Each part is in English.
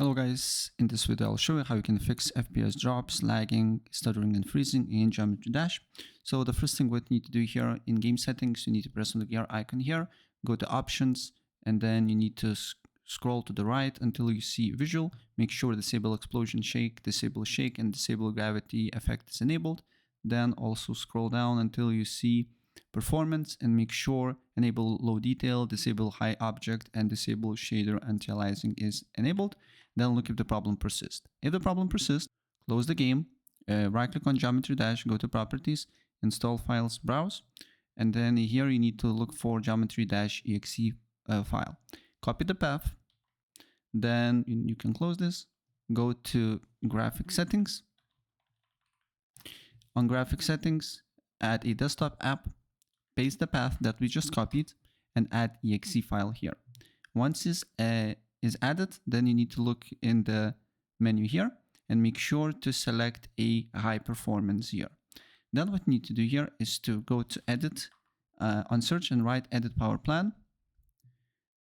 Hello guys, in this video I'll show you how you can fix FPS drops, lagging, stuttering and freezing in Geometry Dash. So the first thing we need to do here in game settings, you need to press on the gear icon here, go to options, and then you need to scroll to the right until you see visual. Make sure disable explosion shake, disable shake, and disable gravity effect is enabled. Then also scroll down until you see performance and make sure enable low detail, disable high object, and disable shader anti-aliasing is enabled. Then look if the problem persists. If the problem persists, close the game, right click on Geometry Dash, go to Properties, Install Files, Browse, and then here you need to look for Geometry Dash exe file. Copy the path, then you can close this, go to Graphic Settings. On Graphic Settings, add a desktop app, paste the path that we just copied, and add exe file here. Once is added, then you need to look in the menu here and make sure to select a high performance here. Then what you need to do here is to go to edit, on search and write edit power plan.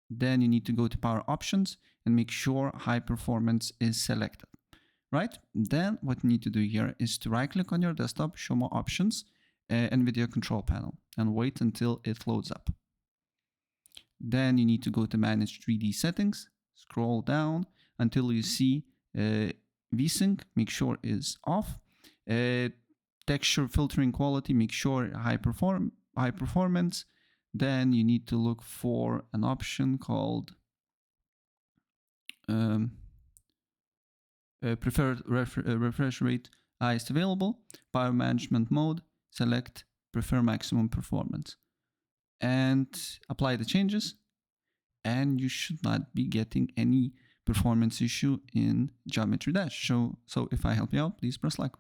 Then you need to go to power options and make sure high performance is selected. Right? Then what you need to do here is to right click on your desktop, show more options, and video control panel, and wait until it loads up. Then you need to go to manage 3D settings, scroll down until you see VSync, make sure is off. Texture filtering quality, make sure high performance. Then you need to look for an option called preferred refresh rate highest available. Power management mode, select prefer maximum performance and apply the changes, and you should not be getting any performance issue in Geometry Dash. So if I help you out, please press like.